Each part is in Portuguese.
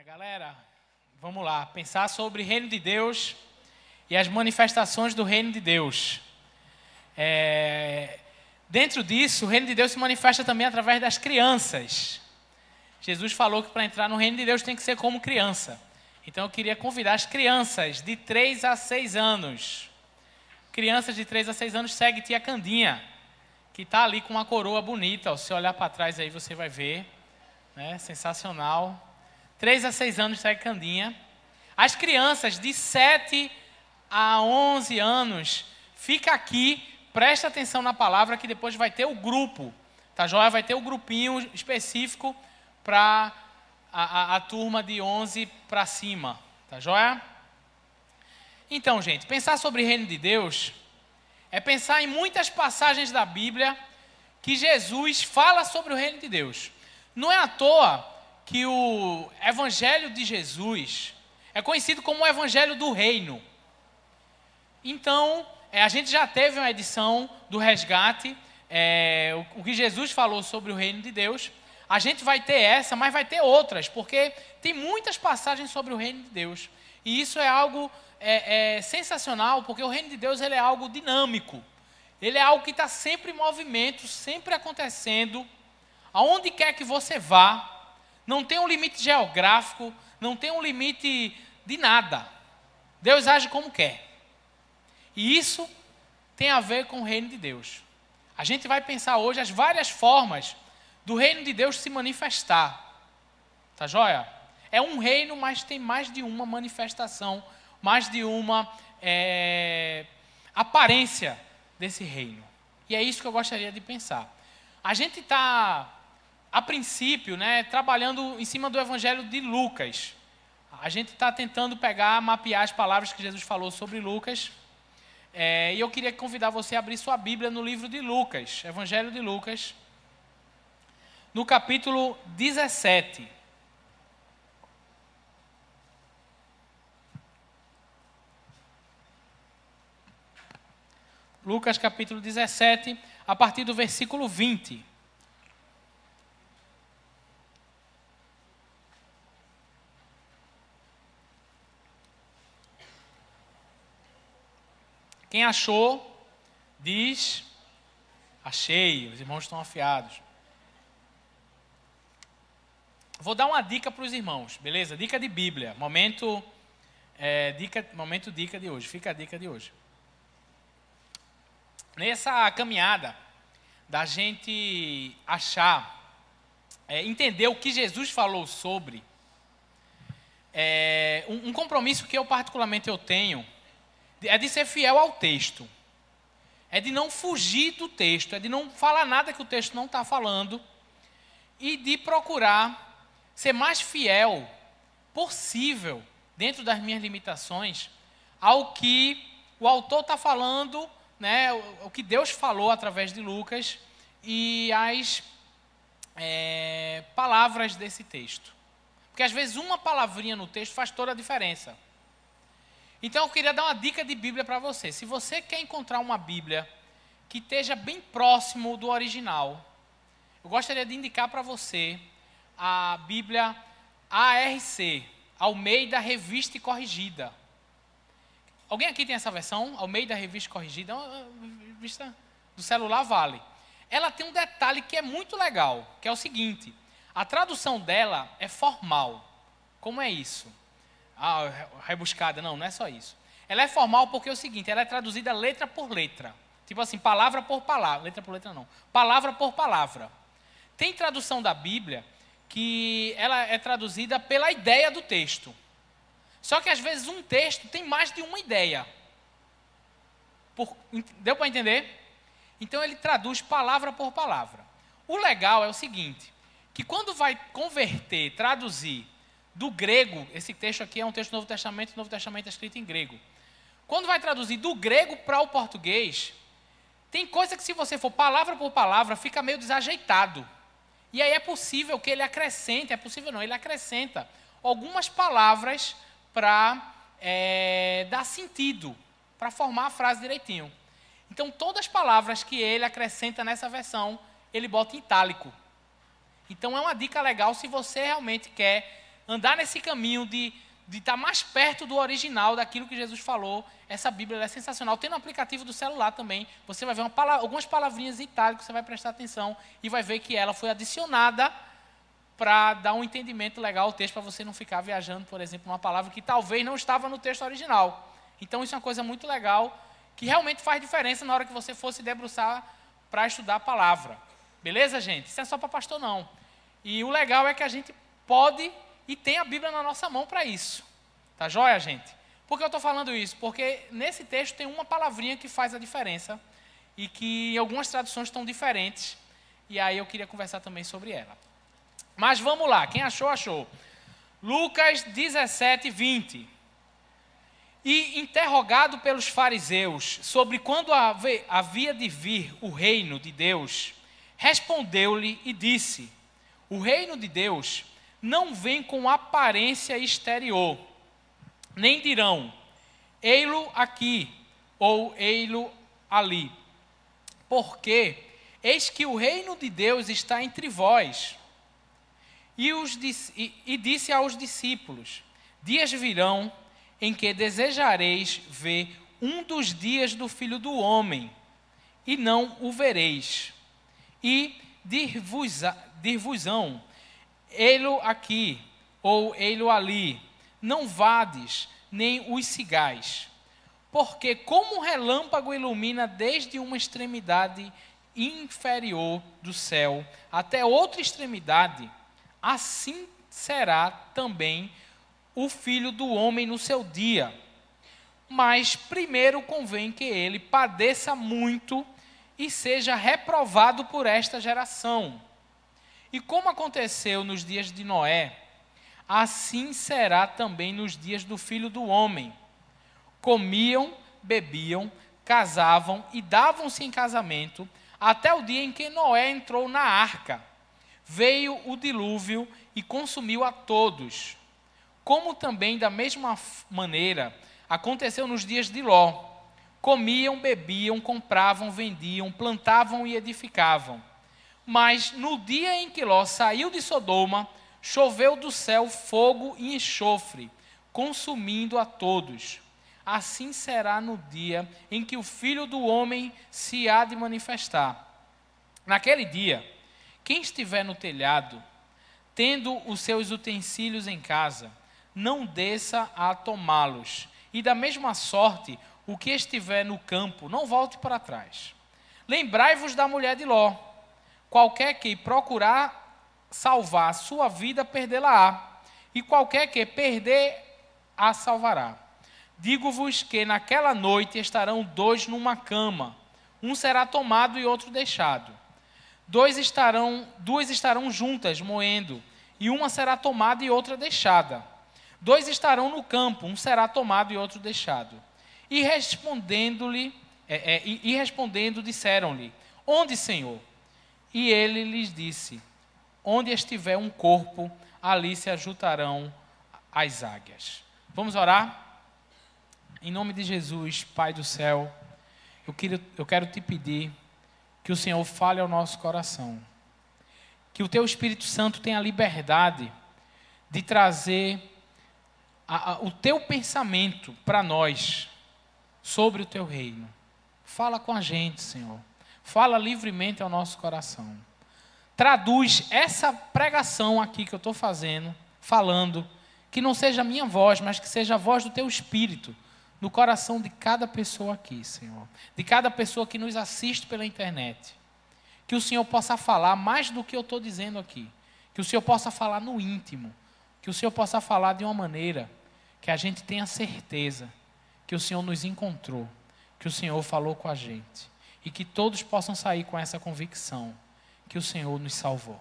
Minha galera, vamos lá, pensar sobre o reino de Deus e as manifestações do reino de Deus. Dentro disso, o reino de Deus se manifesta também através das crianças. Jesus falou que para entrar no reino de Deus tem que ser como criança. Então eu queria convidar as crianças de 3 a 6 anos. Crianças de 3 a 6 anos, segue tia Candinha, que está ali com uma coroa bonita. Se olhar para trás aí você vai ver, né? Sensacional. 3 a 6 anos, segue Candinha. As crianças de 7 a 11 anos, fica aqui, presta atenção na palavra, que depois vai ter o grupo, tá joia? Vai ter o grupinho específico para a turma de 11 para cima, tá joia? Então, gente, pensar sobre o reino de Deus é pensar em muitas passagens da Bíblia que Jesus fala sobre o reino de Deus. Não é à toa que o Evangelho de Jesus é conhecido como o Evangelho do Reino. Então, a gente já teve uma edição do Resgate, o que Jesus falou sobre o reino de Deus. A gente vai ter essa, mas vai ter outras, porque tem muitas passagens sobre o reino de Deus. E isso é algo sensacional, porque o reino de Deus ele é algo dinâmico. Ele é algo que está sempre em movimento, sempre acontecendo. Aonde quer que você vá, não tem um limite geográfico, não tem um limite de nada. Deus age como quer. E isso tem a ver com o reino de Deus. A gente vai pensar hoje as várias formas do reino de Deus se manifestar. Tá joia? É um reino, mas tem mais de uma manifestação, mais de uma aparência desse reino. E é isso que eu gostaria de pensar. A gente está, a princípio, trabalhando em cima do Evangelho de Lucas. A gente está tentando mapear as palavras que Jesus falou sobre Lucas. E eu queria convidar você a abrir sua Bíblia no livro de Lucas, Evangelho de Lucas, no capítulo 17. Lucas capítulo 17, a partir do versículo 20. Quem achou, diz, achei, os irmãos estão afiados. Vou dar uma dica para os irmãos, beleza? Dica de Bíblia, momento dica de hoje, fica a dica de hoje. Nessa caminhada da gente achar, entender o que Jesus falou sobre, um compromisso que eu particularmente tenho, é de ser fiel ao texto, é de não fugir do texto, é de não falar nada que o texto não está falando e de procurar ser mais fiel possível, dentro das minhas limitações, ao que o autor está falando, o que Deus falou através de Lucas e as palavras desse texto. Porque às vezes uma palavrinha no texto faz toda a diferença. Então eu queria dar uma dica de Bíblia para você. Se você quer encontrar uma Bíblia que esteja bem próximo do original, eu gostaria de indicar para você a Bíblia ARC, Almeida Revista e Corrigida. Alguém aqui tem essa versão? Almeida Revista e Corrigida? Revista do celular vale. Ela tem um detalhe que é muito legal, que é o seguinte: a tradução dela é formal. Como é isso? Rebuscada, não é só isso. Ela é formal porque é o seguinte, ela é traduzida letra por letra. Tipo assim, palavra por palavra. Letra por letra não. Palavra por palavra. Tem tradução da Bíblia que ela é traduzida pela ideia do texto. Só que às vezes um texto tem mais de uma ideia. Deu para entender? Então ele traduz palavra por palavra. O legal é o seguinte, que quando vai converter, traduzir do grego, esse texto aqui é um texto do Novo Testamento, o Novo Testamento é escrito em grego. Quando vai traduzir do grego para o português, tem coisa que se você for palavra por palavra, fica meio desajeitado. E aí é possível que ele acrescente, ele acrescenta algumas palavras para dar sentido, para formar a frase direitinho. Então todas as palavras que ele acrescenta nessa versão, ele bota em itálico. Então é uma dica legal se você realmente quer andar nesse caminho de estar mais perto do original, daquilo que Jesus falou, essa Bíblia ela é sensacional. Tem no aplicativo do celular também, você vai ver algumas palavrinhas em itálico, você vai prestar atenção e vai ver que ela foi adicionada para dar um entendimento legal ao texto, para você não ficar viajando, por exemplo, uma palavra que talvez não estava no texto original. Então isso é uma coisa muito legal, que realmente faz diferença na hora que você for se debruçar para estudar a palavra. Beleza, gente? Isso é só para pastor, não. E o legal é que a gente pode e tem a Bíblia na nossa mão para isso. Tá joia, gente? Por que eu estou falando isso? Porque nesse texto tem uma palavrinha que faz a diferença e que algumas traduções estão diferentes. E aí eu queria conversar também sobre ela. Mas vamos lá, quem achou, achou. Lucas 17, 20. E interrogado pelos fariseus sobre quando havia de vir o reino de Deus, respondeu-lhe e disse: o reino de Deus não vem com aparência exterior, nem dirão, ei-lo aqui, ou ei-lo ali. Porque eis que o reino de Deus está entre vós. E disse aos discípulos: dias virão em que desejareis ver um dos dias do Filho do Homem, e não o vereis. E dir-vos-ão, ei-lo aqui, ou ei-lo ali, não vades, nem os sigais. Porque como um relâmpago ilumina desde uma extremidade inferior do céu até outra extremidade, assim será também o Filho do Homem no seu dia. Mas primeiro convém que ele padeça muito e seja reprovado por esta geração. E como aconteceu nos dias de Noé, assim será também nos dias do Filho do Homem. Comiam, bebiam, casavam e davam-se em casamento, até o dia em que Noé entrou na arca. Veio o dilúvio e consumiu a todos. Como também, da mesma maneira, aconteceu nos dias de Ló. Comiam, bebiam, compravam, vendiam, plantavam e edificavam. Mas no dia em que Ló saiu de Sodoma, choveu do céu fogo e enxofre, consumindo a todos. Assim será no dia em que o Filho do Homem se há de manifestar. Naquele dia, quem estiver no telhado, tendo os seus utensílios em casa, não desça a tomá-los. E da mesma sorte, o que estiver no campo, não volte para trás. Lembrai-vos da mulher de Ló. Qualquer que procurar salvar a sua vida, perdê-la-á. E qualquer que perder, a salvará. Digo-vos que naquela noite estarão dois numa cama. Um será tomado e outro deixado. Duas estarão juntas, moendo, e uma será tomada e outra deixada. Dois estarão no campo, um será tomado e outro deixado. E respondendo, disseram-lhe: onde, Senhor? E ele lhes disse: onde estiver um corpo, ali se ajuntarão as águias. Vamos orar? Em nome de Jesus, Pai do céu, eu quero te pedir que o Senhor fale ao nosso coração. Que o Teu Espírito Santo tenha liberdade de trazer o Teu pensamento para nós sobre o Teu reino. Fala com a gente, Senhor. Fala livremente ao nosso coração. Traduz essa pregação aqui que eu estou falando, que não seja a minha voz, mas que seja a voz do Teu Espírito, no coração de cada pessoa aqui, Senhor. De cada pessoa que nos assiste pela internet. Que o Senhor possa falar mais do que eu estou dizendo aqui. Que o Senhor possa falar no íntimo. Que o Senhor possa falar de uma maneira que a gente tenha certeza que o Senhor nos encontrou. Que o Senhor falou com a gente. E que todos possam sair com essa convicção que o Senhor nos salvou.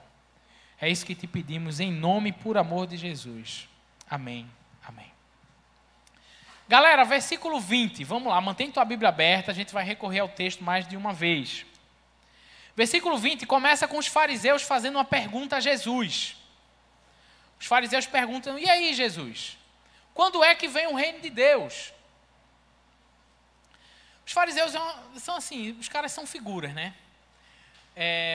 É isso que te pedimos em nome e por amor de Jesus. Amém. Amém. Galera, versículo 20, vamos lá, mantém tua Bíblia aberta, a gente vai recorrer ao texto mais de uma vez. Versículo 20 começa com os fariseus fazendo uma pergunta a Jesus. Os fariseus perguntam: e aí, Jesus? Quando é que vem o reino de Deus? Os fariseus são assim, os caras são figuras, né?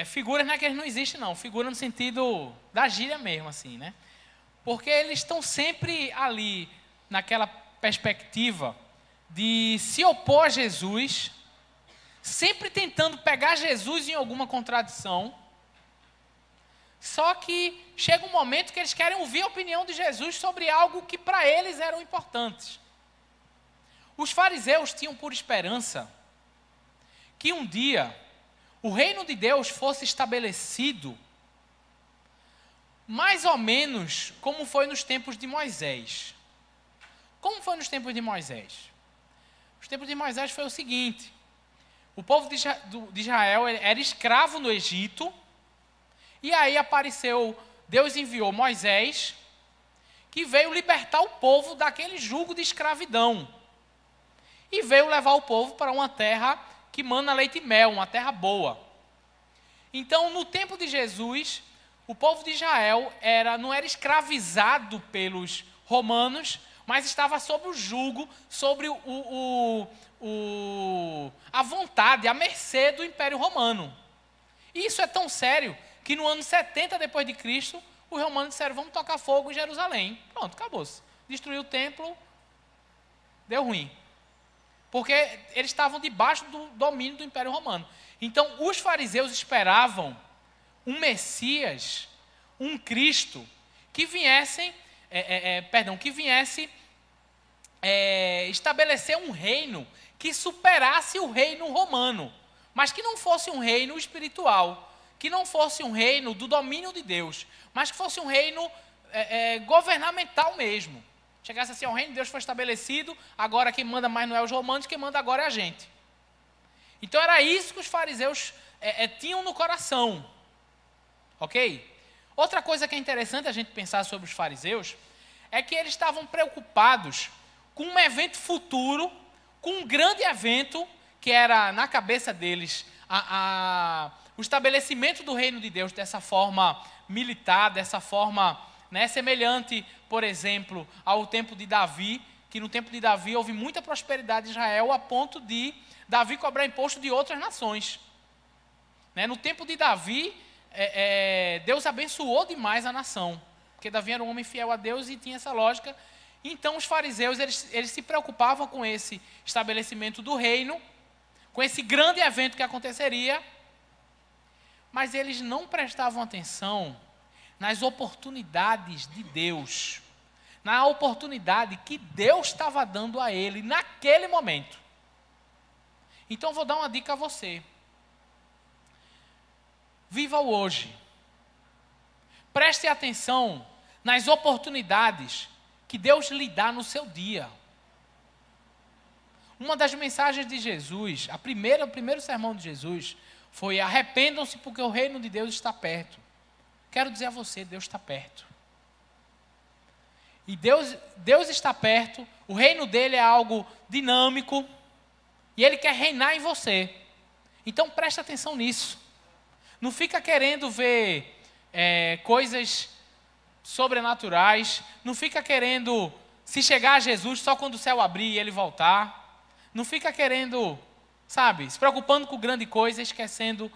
Figuras não é que eles não existem, não. Figura no sentido da gíria mesmo, assim, né? Porque eles estão sempre ali, naquela perspectiva de se opor a Jesus, sempre tentando pegar Jesus em alguma contradição. Só que chega um momento que eles querem ouvir a opinião de Jesus sobre algo que para eles era importante. Os fariseus tinham por esperança que um dia o reino de Deus fosse estabelecido mais ou menos como foi nos tempos de Moisés. Como foi nos tempos de Moisés? Os tempos de Moisés foi o seguinte: o povo de Israel era escravo no Egito, e aí apareceu, Deus enviou Moisés, que veio libertar o povo daquele jugo de escravidão. E veio levar o povo para uma terra que mana leite e mel, uma terra boa. Então, no tempo de Jesus, o povo de Israel não era escravizado pelos romanos, mas estava sob o jugo, sobre a vontade, a mercê do Império Romano. E isso é tão sério que no ano 70 depois de Cristo, os romanos disseram: vamos tocar fogo em Jerusalém. Pronto, acabou-se. Destruiu o templo, deu ruim. Porque eles estavam debaixo do domínio do Império Romano. Então, os fariseus esperavam um Messias, um Cristo, que viesse estabelecer um reino que superasse o reino romano, mas que não fosse um reino espiritual, que não fosse um reino do domínio de Deus, mas que fosse um reino governamental mesmo. Chegasse assim: o reino de Deus foi estabelecido, agora quem manda mais não é os romanos, quem manda agora é a gente. Então era isso que os fariseus tinham no coração. Ok? Outra coisa que é interessante a gente pensar sobre os fariseus é que eles estavam preocupados com um evento futuro, com um grande evento que era na cabeça deles o estabelecimento do reino de Deus dessa forma militar, dessa forma, né, semelhante, por exemplo, ao tempo de Davi, que no tempo de Davi houve muita prosperidade em Israel a ponto de Davi cobrar imposto de outras nações. Né? No tempo de Davi, Deus abençoou demais a nação, porque Davi era um homem fiel a Deus e tinha essa lógica. Então os fariseus eles se preocupavam com esse estabelecimento do reino, com esse grande evento que aconteceria, mas eles não prestavam atenção nas oportunidades de Deus, na oportunidade que Deus estava dando a ele naquele momento. Então eu vou dar uma dica a você. Viva o hoje. Preste atenção nas oportunidades que Deus lhe dá no seu dia. Uma das mensagens de Jesus, o primeiro sermão de Jesus, foi: arrependam-se porque o reino de Deus está perto. Quero dizer a você, Deus está perto. E Deus está perto, o reino dele é algo dinâmico, e ele quer reinar em você. Então preste atenção nisso. Não fica querendo ver coisas sobrenaturais, não fica querendo se chegar a Jesus só quando o céu abrir e ele voltar. Não fica querendo, se preocupando com grande coisa, esquecendo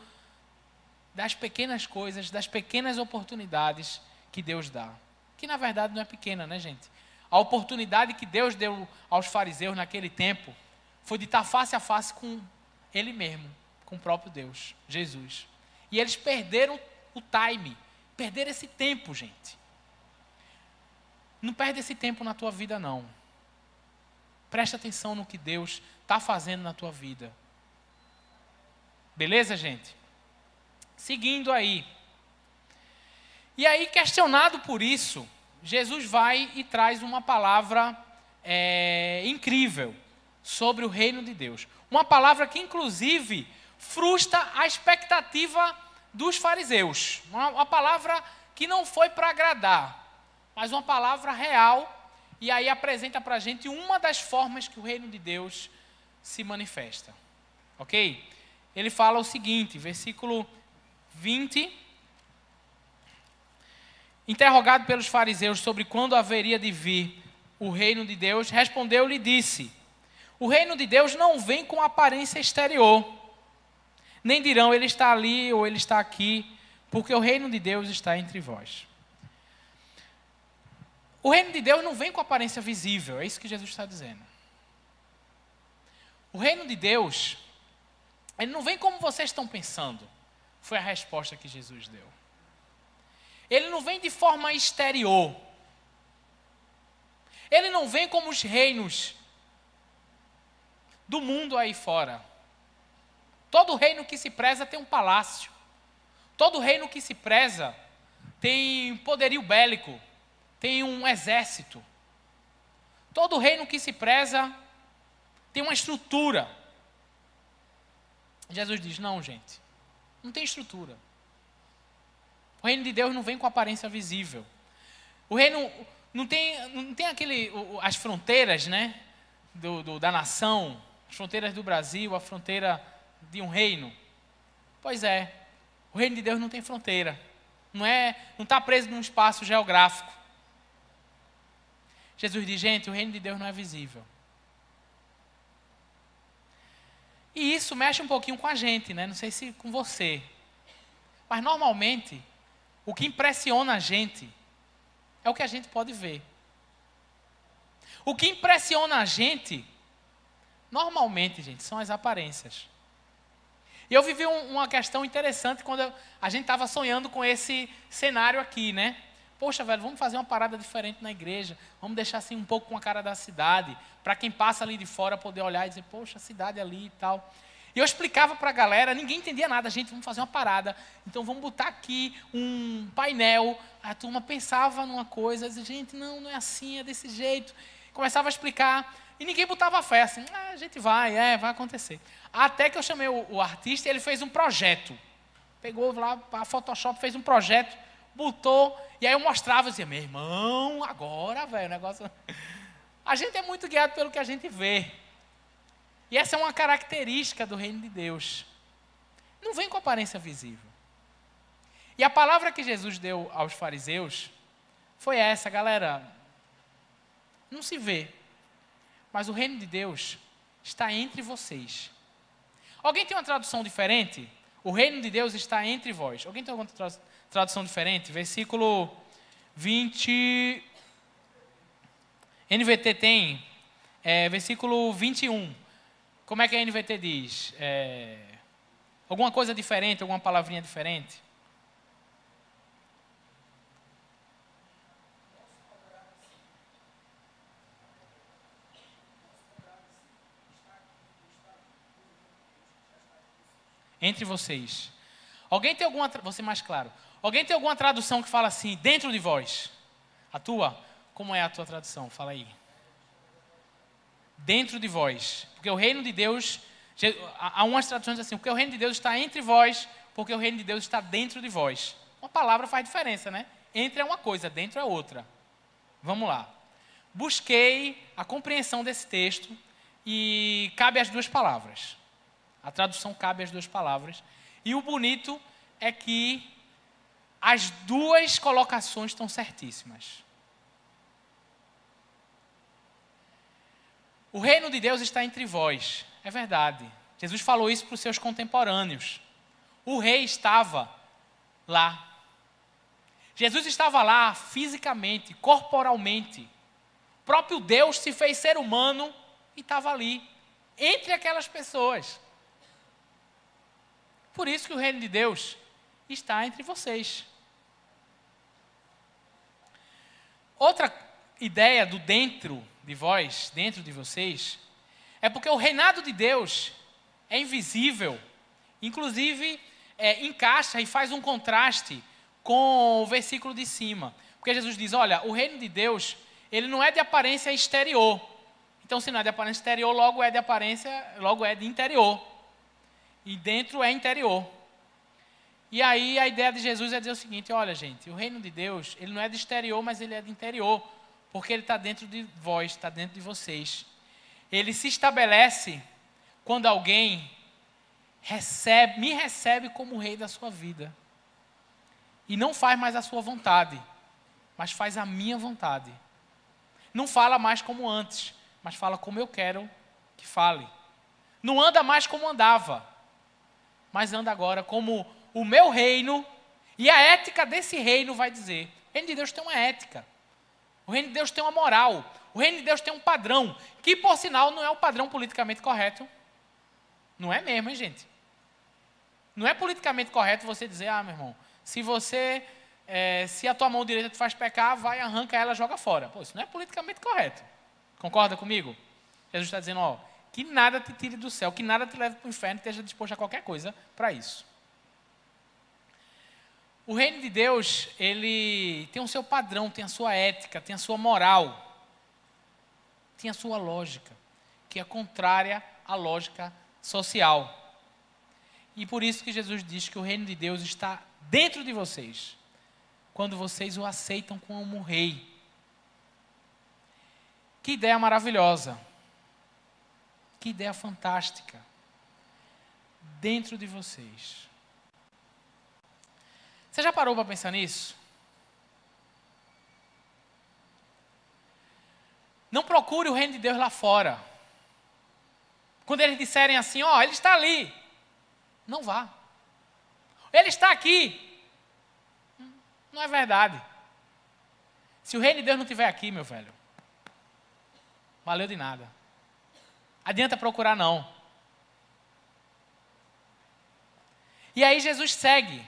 das pequenas coisas, das pequenas oportunidades que Deus dá. Que na verdade não é pequena, né, gente? A oportunidade que Deus deu aos fariseus naquele tempo foi de estar face a face com Ele mesmo, com o próprio Deus, Jesus. E eles perderam o time, perderam esse tempo, gente. Não perde esse tempo na tua vida, não. Presta atenção no que Deus está fazendo na tua vida. Beleza, gente? Seguindo aí. E aí, questionado por isso, Jesus vai e traz uma palavra incrível sobre o reino de Deus. Uma palavra que, inclusive, frustra a expectativa dos fariseus. Uma palavra que não foi para agradar, mas uma palavra real. E aí apresenta para a gente uma das formas que o reino de Deus se manifesta. Ok? Ele fala o seguinte, versículo 20. Interrogado pelos fariseus sobre quando haveria de vir o reino de Deus, respondeu-lhe e disse: o reino de Deus não vem com aparência exterior, nem dirão ele está ali ou ele está aqui, porque o reino de Deus está entre vós. O reino de Deus não vem com aparência visível, é isso que Jesus está dizendo. O reino de Deus, ele não vem como vocês estão pensando. Foi a resposta que Jesus deu. Ele não vem de forma exterior. Ele não vem como os reinos do mundo aí fora. Todo reino que se preza tem um palácio. Todo reino que se preza tem poderio bélico, tem um exército. Todo reino que se preza tem uma estrutura. Jesus diz, não, gente, não tem estrutura. O reino de Deus não vem com aparência visível. O reino não tem as fronteiras, né, da nação, as fronteiras do Brasil, a fronteira de um reino. Pois é, o reino de Deus não tem fronteira. Não está preso num espaço geográfico. Jesus diz, gente, o reino de Deus não é visível. E isso mexe um pouquinho com a gente, né? Não sei se com você. Mas normalmente, o que impressiona a gente é o que a gente pode ver. O que impressiona a gente, normalmente, gente, são as aparências. E eu vivi uma questão interessante quando a gente estava sonhando com esse cenário aqui, né? Poxa, velho, vamos fazer uma parada diferente na igreja. Vamos deixar assim um pouco com a cara da cidade. Para quem passa ali de fora poder olhar e dizer, poxa, a cidade ali e tal. E eu explicava para a galera, ninguém entendia nada. Gente, vamos fazer uma parada. Então vamos botar aqui um painel. A turma pensava numa coisa. Dizia, gente, não é assim, é desse jeito. Começava a explicar. E ninguém botava fé, assim, a gente vai acontecer. Até que eu chamei o artista e ele fez um projeto. Pegou lá para Photoshop, fez um projeto, botou, e aí eu mostrava, eu dizia, meu irmão, agora, velho, o negócio... A gente é muito guiado pelo que a gente vê. E essa é uma característica do reino de Deus. Não vem com aparência visível. E a palavra que Jesus deu aos fariseus foi essa, galera, não se vê. Mas o reino de Deus está entre vocês. Alguém tem uma tradução diferente? O reino de Deus está entre vós. Alguém tem alguma tradução diferente? Versículo 20. NVT tem. Versículo 21. Como é que a NVT diz? Alguma coisa diferente? Alguma palavrinha diferente? Entre vocês. Alguém tem alguma... Vou ser mais claro. Alguém tem alguma tradução que fala assim, dentro de vós? A tua? Como é a tua tradução? Fala aí. Dentro de vós. Porque o reino de Deus... Há umas traduções assim, porque o reino de Deus está entre vós, porque o reino de Deus está dentro de vós. Uma palavra faz diferença, né? Entre é uma coisa, dentro é outra. Vamos lá. Busquei a compreensão desse texto e cabe as duas palavras. A tradução cabe às duas palavras. E o bonito é que as duas colocações estão certíssimas. O reino de Deus está entre vós. É verdade. Jesus falou isso para os seus contemporâneos. O rei estava lá. Jesus estava lá fisicamente, corporalmente. O próprio Deus se fez ser humano e estava ali, entre aquelas pessoas. Por isso que o reino de Deus está entre vocês. Outra ideia do dentro de vós, dentro de vocês, é porque o reinado de Deus é invisível. Inclusive, encaixa e faz um contraste com o versículo de cima. Porque Jesus diz, olha, o reino de Deus, ele não é de aparência exterior. Então, se não é de aparência exterior, logo é de interior. E dentro é interior. E aí a ideia de Jesus é dizer o seguinte, olha gente, o reino de Deus, ele não é de exterior, mas ele é de interior. Porque ele está dentro de vós, está dentro de vocês. Ele se estabelece quando alguém me recebe como rei da sua vida. E não faz mais a sua vontade, mas faz a minha vontade. Não fala mais como antes, mas fala como eu quero que fale. Não anda mais como andava, mas anda agora como o meu reino, e a ética desse reino vai dizer. O reino de Deus tem uma ética. O reino de Deus tem uma moral. O reino de Deus tem um padrão, que por sinal não é um padrão politicamente correto. Não é mesmo, hein, gente? Não é politicamente correto você dizer, meu irmão, se a tua mão direita te faz pecar, vai, arranca ela, joga fora. Pô, isso não é politicamente correto. Concorda comigo? Jesus está dizendo, que nada te tire do céu, que nada te leve para o inferno, esteja disposto a qualquer coisa para isso. O reino de Deus, ele tem o seu padrão, tem a sua ética, tem a sua moral, tem a sua lógica, que é contrária à lógica social. E por isso que Jesus diz que o reino de Deus está dentro de vocês, quando vocês o aceitam como rei. Que ideia maravilhosa. Que ideia fantástica. Dentro de vocês. Você já parou para pensar nisso? Não procure o reino de Deus lá fora. Quando eles disserem assim, ele está ali. Não vá. Ele está aqui. Não é verdade. Se o reino de Deus não estiver aqui, meu velho, valeu de nada. Adianta procurar não. E aí Jesus segue.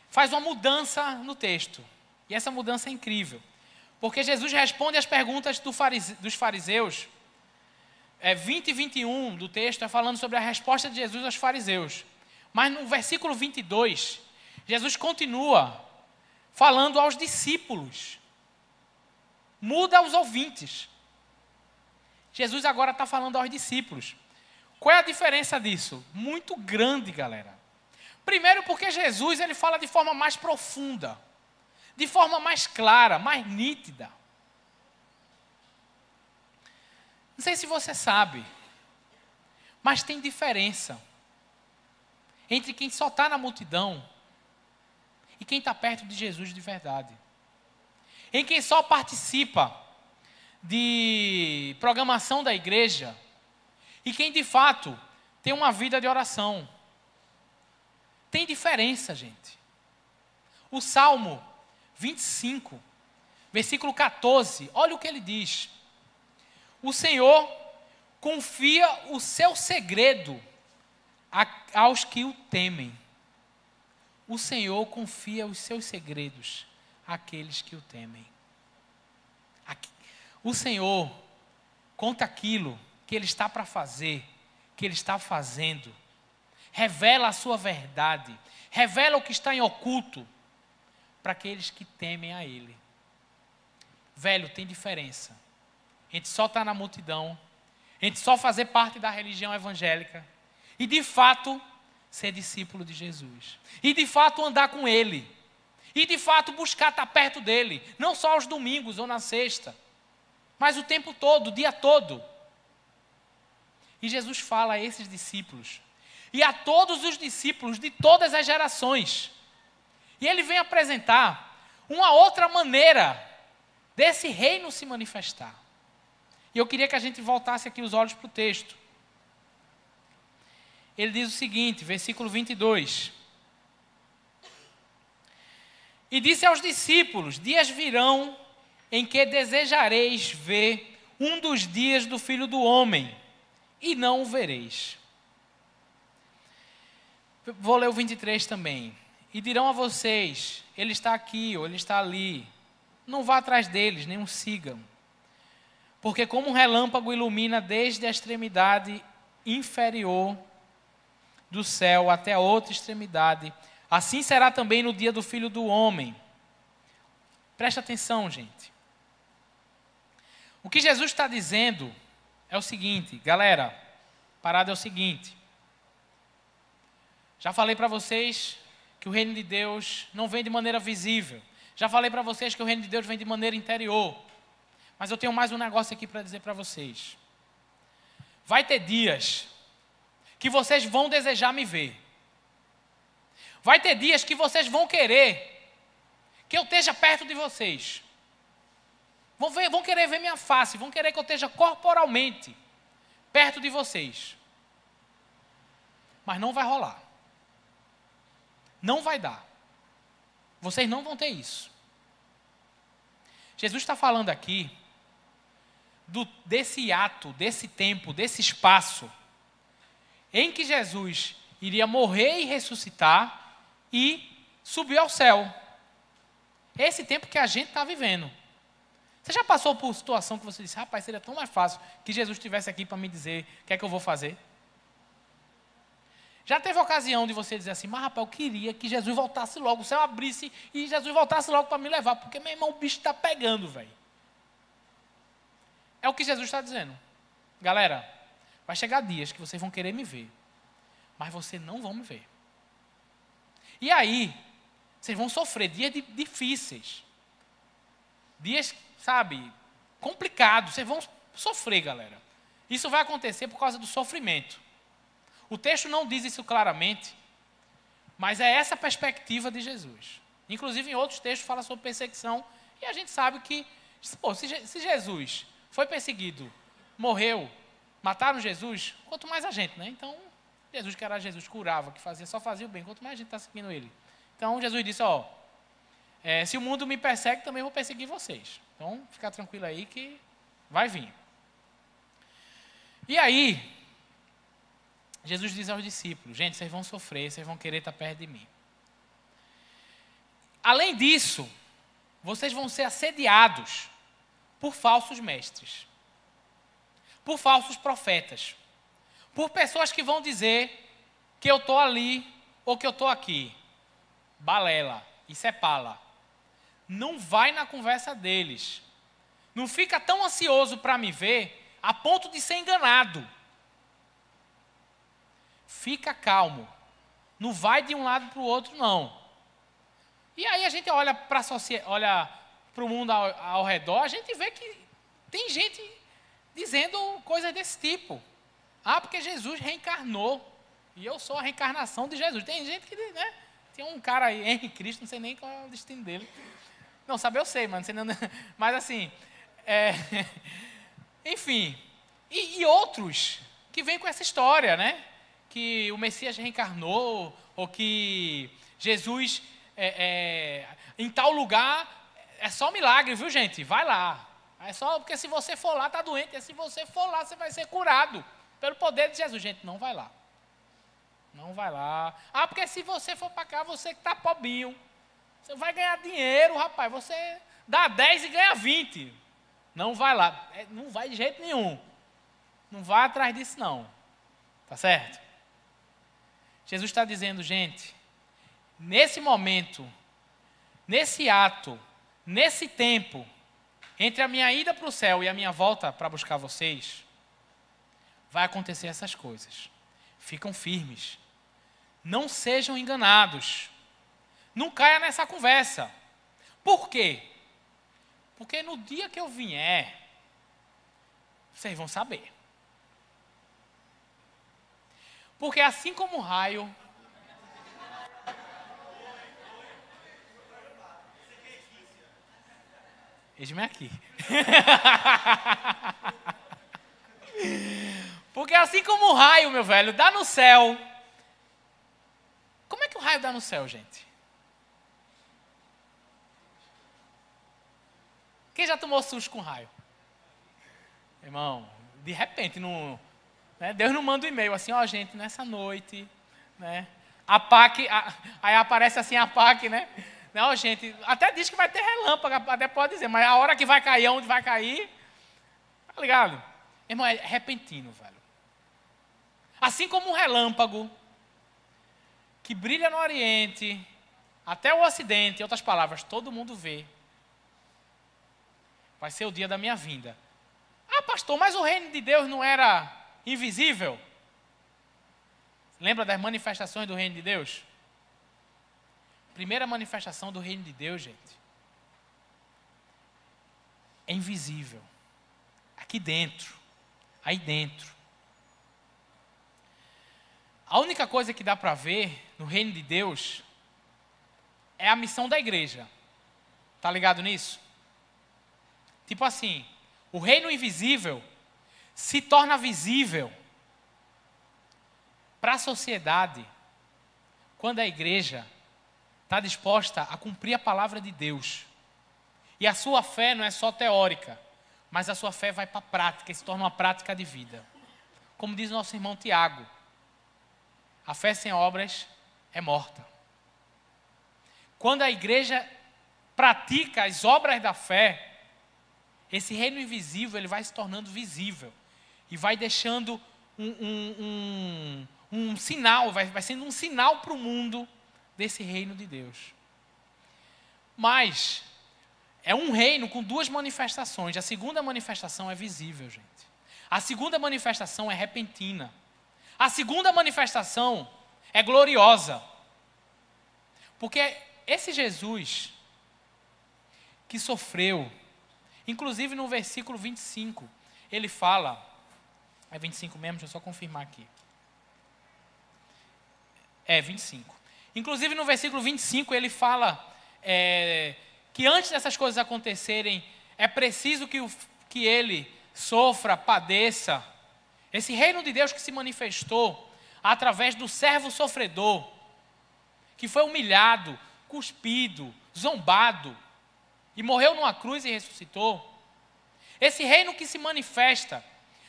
Faz uma mudança no texto. E essa mudança é incrível. Porque Jesus responde às perguntas dos fariseus. 20 e 21 do texto é falando sobre a resposta de Jesus aos fariseus. Mas no versículo 22, Jesus continua falando aos discípulos. Muda os ouvintes. Jesus agora está falando aos discípulos. Qual é a diferença disso? Muito grande, galera. Primeiro porque Jesus ele fala de forma mais profunda, de forma mais clara, mais nítida. Não sei se você sabe, mas tem diferença entre quem só está na multidão e quem está perto de Jesus de verdade. Em quem só participa de programação da igreja e quem de fato tem uma vida de oração. Tem diferença, gente. O Salmo 25, versículo 14, olha o que ele diz. O Senhor confia o seu segredo aos que o temem. O Senhor confia os seus segredos àqueles que o temem. O Senhor conta aquilo que Ele está para fazer, que Ele está fazendo. Revela a sua verdade. Revela o que está em oculto para aqueles que temem a Ele. Velho, tem diferença. A gente só está na multidão, a gente só fazer parte da religião evangélica e de fato ser discípulo de Jesus. E de fato andar com Ele. E de fato buscar estar perto dEle, não só aos domingos ou na sexta, mas o tempo todo, o dia todo. E Jesus fala a esses discípulos e a todos os discípulos de todas as gerações. E Ele vem apresentar uma outra maneira desse reino se manifestar. E eu queria que a gente voltasse aqui os olhos para o texto. Ele diz o seguinte, versículo 22. E disse aos discípulos, dias virão em que desejareis ver um dos dias do Filho do Homem, e não o vereis. Vou ler o 23 também. E dirão a vocês, ele está aqui ou ele está ali. Não vá atrás deles, nem o sigam. Porque como um relâmpago ilumina desde a extremidade inferior do céu até a outra extremidade, assim será também no dia do Filho do Homem. Presta atenção, gente. O que Jesus está dizendo é o seguinte, galera, a parada é o seguinte. Já falei para vocês que o reino de Deus não vem de maneira visível. Já falei para vocês que o reino de Deus vem de maneira interior. Mas eu tenho mais um negócio aqui para dizer para vocês. Vai ter dias que vocês vão desejar me ver. Vai ter dias que vocês vão querer que eu esteja perto de vocês. Vão querer ver minha face, vão querer que eu esteja corporalmente perto de vocês. Mas não vai rolar. Não vai dar. Vocês não vão ter isso. Jesus está falando aqui desse ato, desse tempo, desse espaço, em que Jesus iria morrer e ressuscitar e subir ao céu. Esse tempo que a gente está vivendo. Você já passou por situação que você disse, rapaz, seria tão mais fácil que Jesus estivesse aqui para me dizer o que é que eu vou fazer? Já teve ocasião de você dizer assim, mas rapaz, eu queria que Jesus voltasse logo, o céu abrisse e Jesus voltasse logo para me levar, porque meu irmão, o bicho está pegando, velho. É o que Jesus está dizendo. Galera, vai chegar dias que vocês vão querer me ver, mas vocês não vão me ver. E aí, vocês vão sofrer dias difíceis. Dias, sabe, complicados. Vocês vão sofrer, galera. Isso vai acontecer por causa do sofrimento. O texto não diz isso claramente, mas é essa a perspectiva de Jesus. Inclusive, em outros textos fala sobre perseguição, e a gente sabe que, pô, se Jesus foi perseguido, morreu, mataram Jesus, quanto mais a gente, né? Então, Jesus, que era Jesus, curava, que fazia, só fazia o bem, quanto mais a gente está seguindo ele. Então, Jesus disse, se o mundo me persegue, também vou perseguir vocês. Então, fica tranquilo aí que vai vir. E aí, Jesus diz aos discípulos, gente, vocês vão sofrer, vocês vão querer estar perto de mim. Além disso, vocês vão ser assediados por falsos mestres, por falsos profetas, por pessoas que vão dizer que eu estou ali ou que eu estou aqui. Balela, isso é pala. Não vai na conversa deles. Não fica tão ansioso para me ver a ponto de ser enganado. Fica calmo. Não vai de um lado para o outro, não. E aí a gente olha para o mundo ao redor, a gente vê que tem gente dizendo coisas desse tipo. Ah, porque Jesus reencarnou. E eu sou a reencarnação de Jesus. Tem gente que, né? Tem um cara aí, Henrique Cristo, não sei nem qual é o destino dele. Não, saber eu sei, mas não sei não. Mas assim, enfim. E outros que vêm com essa história, né? Que o Messias reencarnou, ou que Jesus, em tal lugar, é só milagre, viu, gente? Vai lá. É só porque se você for lá, está doente. E se você for lá, você vai ser curado pelo poder de Jesus. Gente, não vai lá. Não vai lá. Ah, porque se você for para cá, você que está pobinho. Você vai ganhar dinheiro, rapaz. Você dá 10 e ganha 20. Não vai lá. Não vai de jeito nenhum. Não vai atrás disso, não. Tá certo? Jesus está dizendo, gente, nesse momento, nesse ato, nesse tempo, entre a minha ida para o céu e a minha volta para buscar vocês, vai acontecer essas coisas. Ficam firmes. Não sejam enganados. Não caia nessa conversa. Por quê? Porque no dia que eu vier, vocês vão saber. Porque assim como o raio... Eis-me aqui. Porque assim como o raio, meu velho, dá no céu... Como é que o raio dá no céu, gente? Quem já tomou susto com raio? Irmão, de repente, né, Deus não manda um e-mail assim, gente, nessa noite, né, a PAC, aí aparece assim a PAC, né? Não, gente, até diz que vai ter relâmpago, até pode dizer, mas a hora que vai cair, onde vai cair, tá ligado? Irmão, é repentino, velho. Assim como um relâmpago que brilha no Oriente, até o Ocidente, em outras palavras, todo mundo vê. Vai ser o dia da minha vinda. Ah, pastor, mas o reino de Deus não era invisível? Lembra das manifestações do reino de Deus? Primeira manifestação do reino de Deus, gente, é invisível. Aqui dentro, aí dentro. A única coisa que dá para ver no reino de Deus é a missão da igreja. Tá ligado nisso? Tipo assim, o reino invisível se torna visível para a sociedade quando a igreja está disposta a cumprir a palavra de Deus E a sua fé não é só teórica, mas a sua fé vai para a prática e se torna uma prática de vida. Como diz nosso irmão Tiago, a fé sem obras é morta. Quando a igreja pratica as obras da fé, esse reino invisível ele vai se tornando visível e vai deixando um sinal, vai sendo um sinal para o mundo desse reino de Deus. Mas é um reino com duas manifestações. A segunda manifestação é visível, gente. A segunda manifestação é repentina. A segunda manifestação é gloriosa. Porque esse Jesus que sofreu, inclusive no versículo 25, ele fala, é 25 mesmo, deixa eu só confirmar aqui. É 25. Inclusive no versículo 25 ele fala que antes dessas coisas acontecerem, é preciso que ele sofra, padeça. Esse reino de Deus que se manifestou através do servo sofredor, que foi humilhado, cuspido, zombado, e morreu numa cruz e ressuscitou. Esse reino que se manifesta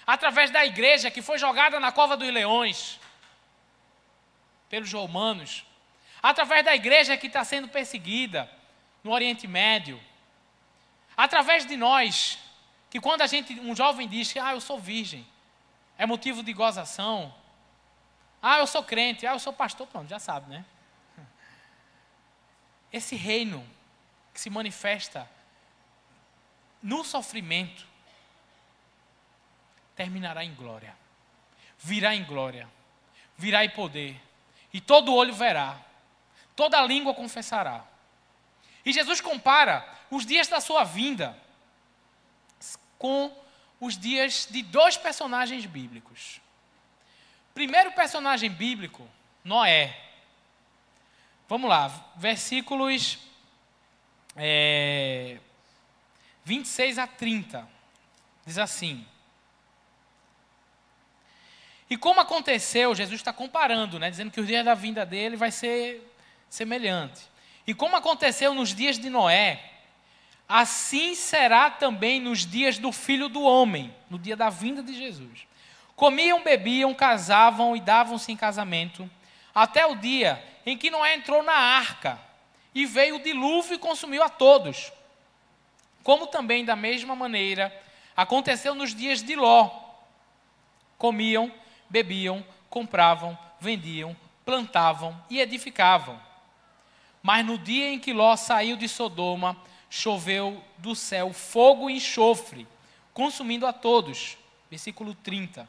através da igreja que foi jogada na cova dos leões pelos romanos, através da igreja que está sendo perseguida no Oriente Médio, através de nós, que quando um jovem diz que eu sou virgem, é motivo de gozação, eu sou crente, eu sou pastor, pronto, já sabe, né? Esse reino que se manifesta no sofrimento, terminará em glória, virá em glória, virá em poder, e todo olho verá, toda língua confessará. E Jesus compara os dias da sua vinda com os dias de dois personagens bíblicos. Primeiro personagem bíblico, Noé. Vamos lá, versículos 26 a 30. Diz assim: e como aconteceu, Jesus está comparando, dizendo que os dias da vinda dele vai ser semelhante. E como aconteceu nos dias de Noé, assim será também nos dias do Filho do Homem, no dia da vinda de Jesus. Comiam, bebiam, casavam e davam-se em casamento, até o dia em que Noé entrou na arca, e veio o dilúvio e consumiu a todos. Como também, da mesma maneira, aconteceu nos dias de Ló. Comiam, bebiam, compravam, vendiam, plantavam e edificavam. Mas no dia em que Ló saiu de Sodoma, choveu do céu fogo e enxofre, consumindo a todos. Versículo 30.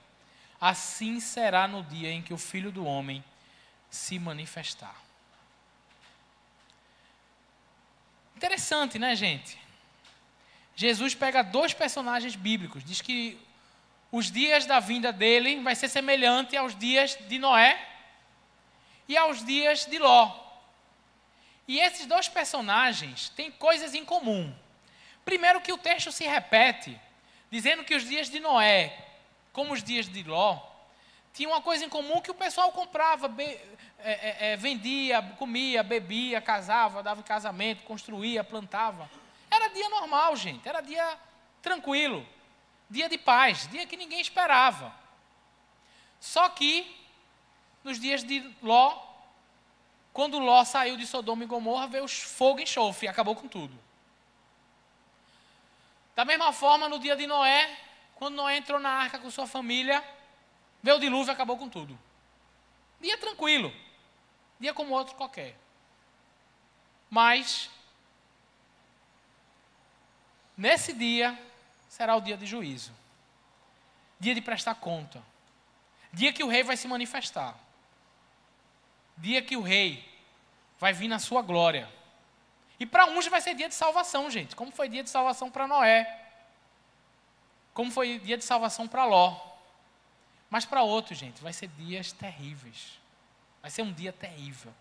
Assim será no dia em que o Filho do Homem se manifestar. Interessante, né, gente? Jesus pega dois personagens bíblicos, diz que os dias da vinda dele vai ser semelhante aos dias de Noé e aos dias de Ló. E esses dois personagens têm coisas em comum. Primeiro que o texto se repete, dizendo que os dias de Noé, como os dias de Ló, tinham uma coisa em comum que o pessoal comprava, vendia, comia, bebia, casava, dava em casamento, construía, plantava. Era dia normal, gente, era dia tranquilo, dia de paz, dia que ninguém esperava. Só que, nos dias de Ló, quando Ló saiu de Sodoma e Gomorra, veio fogo e enxofre e acabou com tudo. Da mesma forma, no dia de Noé, quando Noé entrou na arca com sua família, veio o dilúvio e acabou com tudo. Dia tranquilo, dia como outro qualquer. Mas, nesse dia, será o dia de juízo. Dia de prestar conta. Dia que o rei vai se manifestar. Dia que o rei vai vir na sua glória. E para uns vai ser dia de salvação, gente. Como foi dia de salvação para Noé. Como foi dia de salvação para Ló. Mas para outros, gente, vai ser dias terríveis. Vai ser um dia terrível.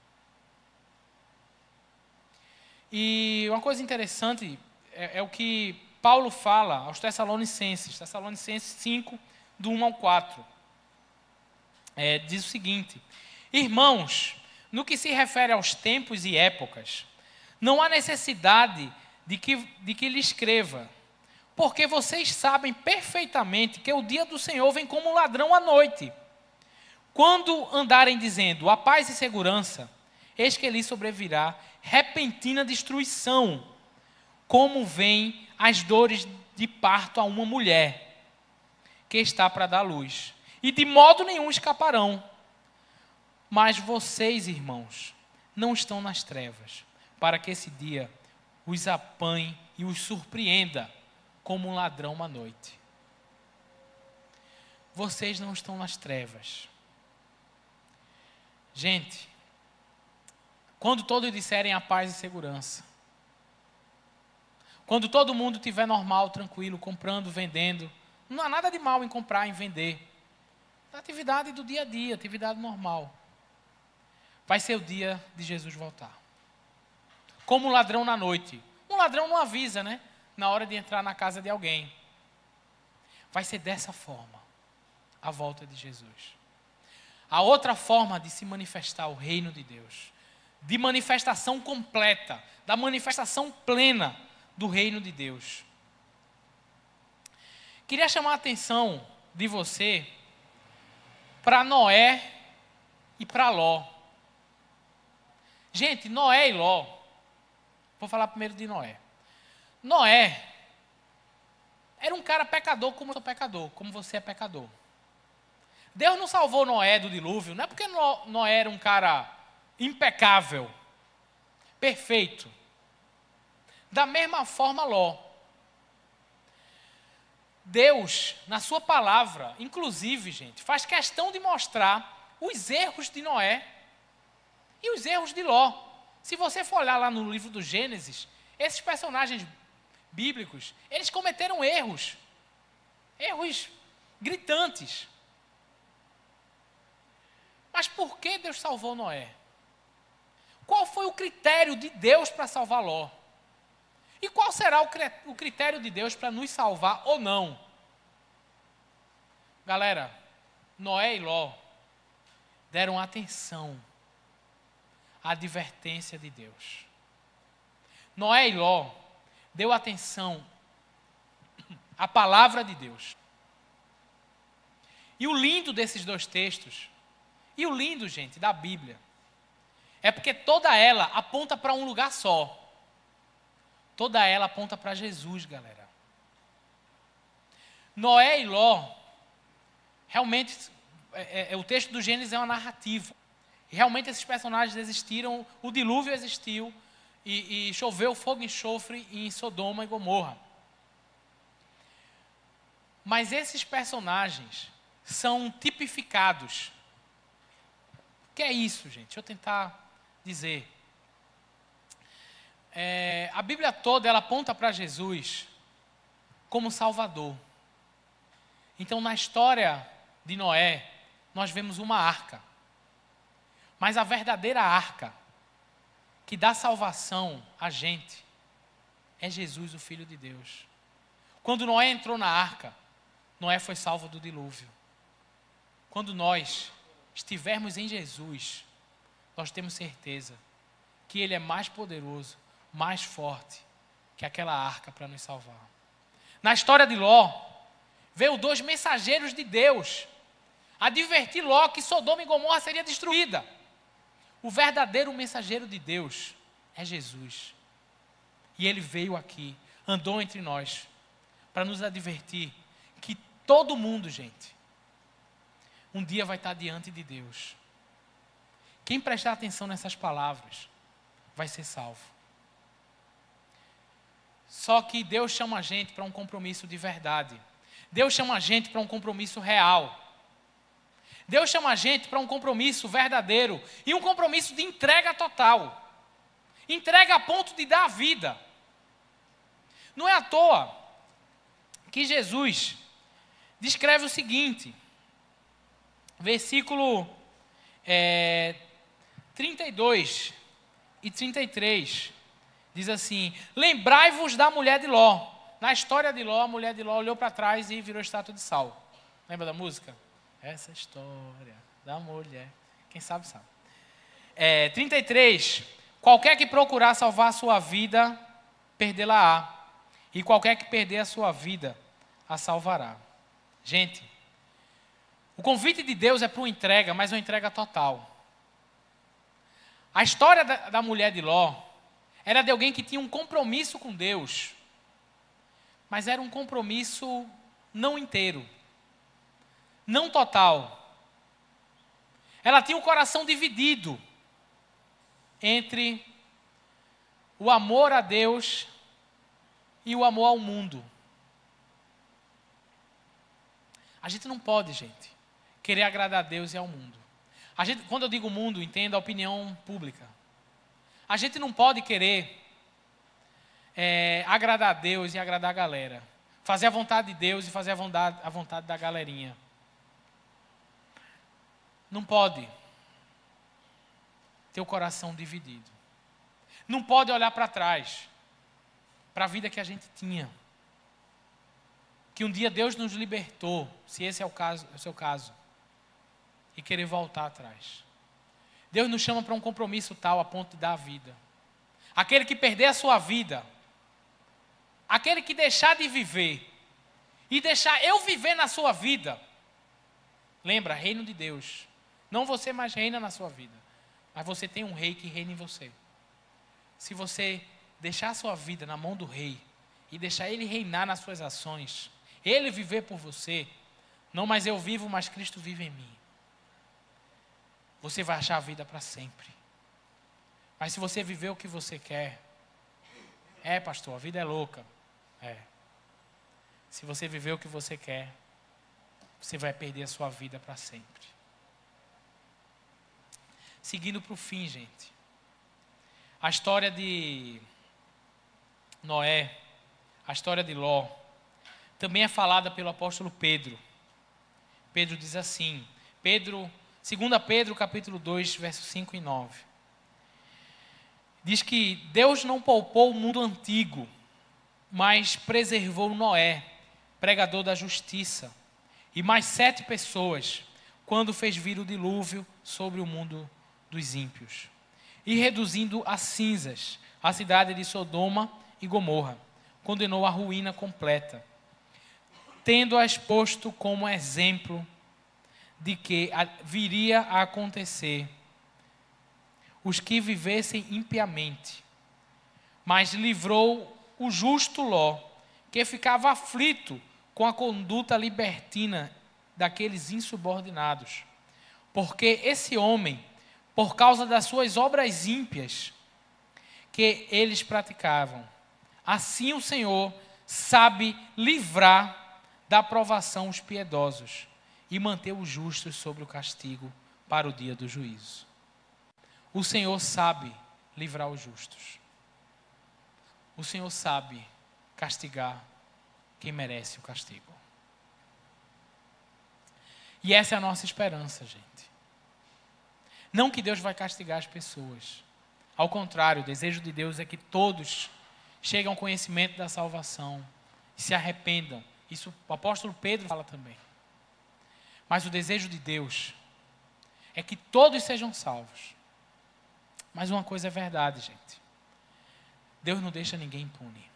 E uma coisa interessante é o que Paulo fala aos Tessalonicenses. Tessalonicenses 5, do 1 ao 4. Diz o seguinte: irmãos, no que se refere aos tempos e épocas, não há necessidade de que lhe escreva, porque vocês sabem perfeitamente que o dia do Senhor vem como um ladrão à noite. Quando andarem dizendo a paz e segurança, eis que lhe sobrevirá repentina destruição, como vem as dores de parto a uma mulher que está para dar luz, e de modo nenhum escaparão. Mas vocês, irmãos, não estão nas trevas, para que esse dia os apanhe e os surpreenda como um ladrão à noite. Vocês não estão nas trevas. Gente, quando todos disserem a paz e segurança, quando todo mundo estiver normal, tranquilo, comprando, vendendo, não há nada de mal em comprar, em vender. É atividade do dia a dia, atividade normal. Vai ser o dia de Jesus voltar. Como um ladrão na noite. Um ladrão não avisa, né? Na hora de entrar na casa de alguém. Vai ser dessa forma a volta de Jesus. A outra forma de se manifestar o reino de Deus, de manifestação completa, da manifestação plena do reino de Deus. Queria chamar a atenção de você para Noé e para Ló. Gente, Noé e Ló. Vou falar primeiro de Noé. Noé era um cara pecador como eu sou pecador, como você é pecador. Deus não salvou Noé do dilúvio, não é porque Noé era um cara impecável, perfeito. Da mesma forma, Ló. Deus, na sua palavra, inclusive, gente, faz questão de mostrar os erros de Noé e os erros de Ló. Se você for olhar lá no livro do Gênesis, esses personagens bíblicos, eles cometeram erros gritantes. Mas por que Deus salvou Noé? Qual foi o critério de Deus para salvar Ló? E qual será o critério de Deus para nos salvar ou não? Galera, Noé e Ló deram atenção à advertência de Deus. Noé e Ló deu atenção à palavra de Deus. E o lindo desses dois textos, e o lindo, gente, da Bíblia, é porque toda ela aponta para um lugar só. Toda ela aponta para Jesus, galera. Noé e Ló, realmente, o texto do Gênesis é uma narrativa. E realmente esses personagens existiram, o dilúvio existiu, e choveu fogo e enxofre em Sodoma e Gomorra. Mas esses personagens são tipificados. O que é isso, gente? Deixa eu tentar dizer. A Bíblia toda ela aponta para Jesus como Salvador. Então, na história de Noé, nós vemos uma arca. Mas a verdadeira arca que dá salvação a gente é Jesus, o Filho de Deus. Quando Noé entrou na arca, Noé foi salvo do dilúvio. Quando nós estivermos em Jesus, nós temos certeza que Ele é mais poderoso, mais forte que aquela arca para nos salvar. Na história de Ló, veio 2 mensageiros de Deus advertir Ló que Sodoma e Gomorra seria destruída. O verdadeiro mensageiro de Deus é Jesus. E Ele veio aqui, andou entre nós, para nos advertir que todo mundo, gente, um dia vai estar diante de Deus. Quem prestar atenção nessas palavras vai ser salvo. Só que Deus chama a gente para um compromisso de verdade. Deus chama a gente para um compromisso real. Deus chama a gente para um compromisso verdadeiro e um compromisso de entrega total. Entrega a ponto de dar a vida. Não é à toa que Jesus descreve o seguinte, versículo 32 e 33, diz assim: lembrai-vos da mulher de Ló. Na história de Ló, a mulher de Ló olhou para trás e virou estátua de sal. Lembra da música? Essa história da mulher. Quem sabe, sabe. 33. Qualquer que procurar salvar a sua vida, perdê-la-á, e qualquer que perder a sua vida, a salvará. Gente, o convite de Deus é para uma entrega, mas uma entrega total. A história da mulher de Ló era de alguém que tinha um compromisso com Deus, mas era um compromisso não inteiro, não total. Ela tinha o coração dividido entre o amor a Deus e o amor ao mundo. A gente não pode, gente, querer agradar a Deus e ao mundo. Quando eu digo mundo, entenda a opinião pública. A gente não pode querer agradar a Deus e agradar a galera. Fazer a vontade de Deus e fazer a vontade da galerinha. Não pode ter o coração dividido. Não pode olhar para trás, para a vida que a gente tinha. Que um dia Deus nos libertou, se esse é o seu caso, e querer voltar atrás. Deus nos chama para um compromisso tal a ponto de dar a vida. Aquele que perder a sua vida, aquele que deixar de viver e deixar eu viver na sua vida. Lembra, reino de Deus. Não você mais reina na sua vida, mas você tem um rei que reina em você. Se você deixar a sua vida na mão do rei e deixar ele reinar nas suas ações, ele viver por você, não mais eu vivo, mas Cristo vive em mim. Você vai achar a vida para sempre. Mas se você viver o que você quer, pastor, a vida é louca. Se você viver o que você quer, você vai perder a sua vida para sempre. Seguindo para o fim, gente. A história de Noé, a história de Ló, também é falada pelo apóstolo Pedro. Pedro diz assim, 2 Pedro capítulo 2, versos 5 e 9. Diz que Deus não poupou o mundo antigo, mas preservou Noé, pregador da justiça, e mais 7 pessoas, quando fez vir o dilúvio sobre o mundo dos ímpios, e reduzindo a cinzas a cidade de Sodoma e Gomorra, condenou à ruína completa, tendo-a exposto como exemplo de que viria a acontecer os que vivessem impiamente, mas livrou o justo Ló, que ficava aflito com a conduta libertina daqueles insubordinados, porque esse homem, por causa das suas obras ímpias que eles praticavam, assim o Senhor sabe livrar da provação os piedosos e manter os justos sobre o castigo para o dia do juízo. O Senhor sabe livrar os justos. O Senhor sabe castigar quem merece o castigo. E essa é a nossa esperança, gente. Não que Deus vai castigar as pessoas. Ao contrário, o desejo de Deus é que todos cheguem ao conhecimento da salvação e se arrependam. Isso o apóstolo Pedro fala também. Mas o desejo de Deus é que todos sejam salvos. Mas uma coisa é verdade, gente. Deus não deixa ninguém impune.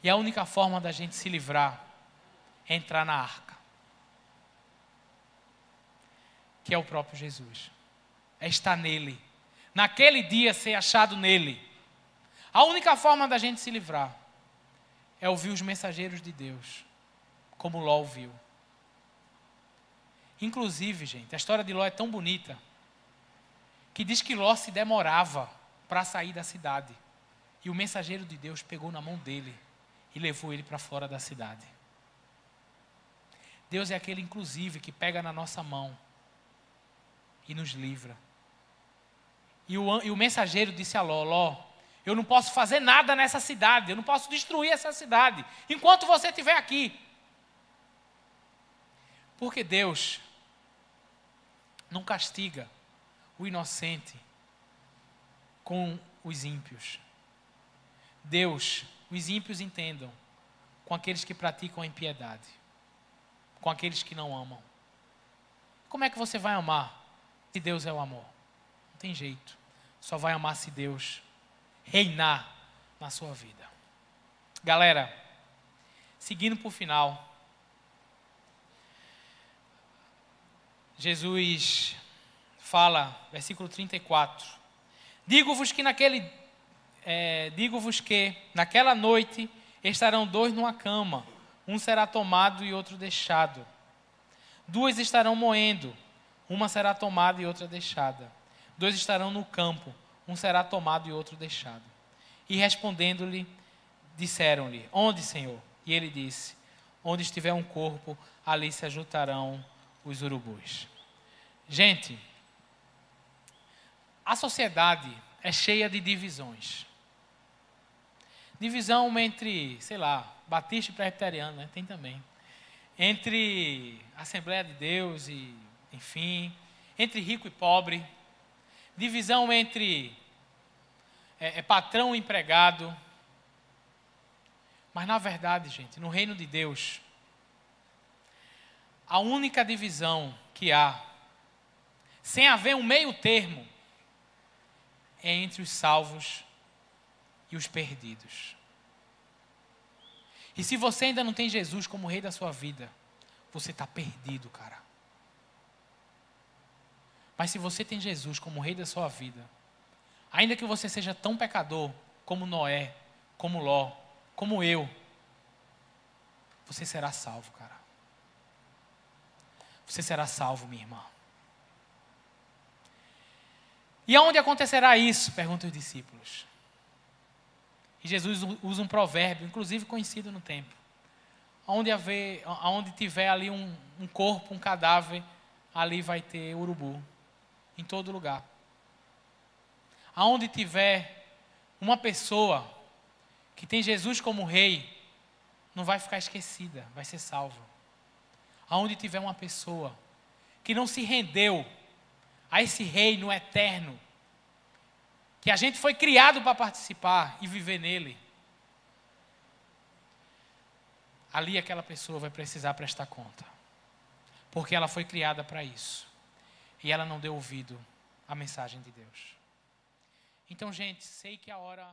E a única forma da gente se livrar é entrar na arca, que é o próprio Jesus. É estar nele. Naquele dia ser achado nele. A única forma da gente se livrar é ouvir os mensageiros de Deus, como Ló ouviu. Inclusive, gente, a história de Ló é tão bonita que diz que Ló se demorava para sair da cidade. E o mensageiro de Deus pegou na mão dele e levou ele para fora da cidade. Deus é aquele, inclusive, que pega na nossa mão e nos livra. E o mensageiro disse a Ló: Ló, eu não posso fazer nada nessa cidade, eu não posso destruir essa cidade, enquanto você estiver aqui. Porque Deus não castiga o inocente com os ímpios. Deus, os ímpios entendam, com aqueles que praticam a impiedade, com aqueles que não amam. Como é que você vai amar se Deus é o amor? Não tem jeito. Só vai amar se Deus reinar na sua vida. Galera, seguindo para o final, Jesus fala, versículo 34, digo-vos que naquela noite estarão 2 numa cama, um será tomado e outro deixado. 2 estarão moendo, uma será tomada e outra deixada. 2 estarão no campo, um será tomado e outro deixado. E respondendo-lhe, disseram-lhe, onde, Senhor? E ele disse, onde estiver um corpo, ali se ajuntarão os urubus. Gente, a sociedade é cheia de divisões. Divisão entre, sei lá, batista e presbiteriano, né? Tem também. Entre Assembleia de Deus e, enfim, entre rico e pobre. Divisão entre patrão e empregado. Mas, na verdade, gente, no reino de Deus, a única divisão que há, sem haver um meio termo, é entre os salvos e os perdidos. E se você ainda não tem Jesus como rei da sua vida, você está perdido, cara. Mas se você tem Jesus como rei da sua vida, ainda que você seja tão pecador como Noé, como Ló, como eu, você será salvo, cara. Você será salvo, minha irmã. E aonde acontecerá isso? Perguntam os discípulos. E Jesus usa um provérbio, inclusive conhecido no tempo. Aonde tiver ali um corpo, um cadáver, ali vai ter urubu. Em todo lugar. Aonde tiver uma pessoa que tem Jesus como rei, não vai ficar esquecida, vai ser salva. Aonde tiver uma pessoa que não se rendeu a esse reino eterno, que a gente foi criado para participar e viver nele, ali aquela pessoa vai precisar prestar conta, porque ela foi criada para isso, e ela não deu ouvido à mensagem de Deus. Então, gente, sei que a hora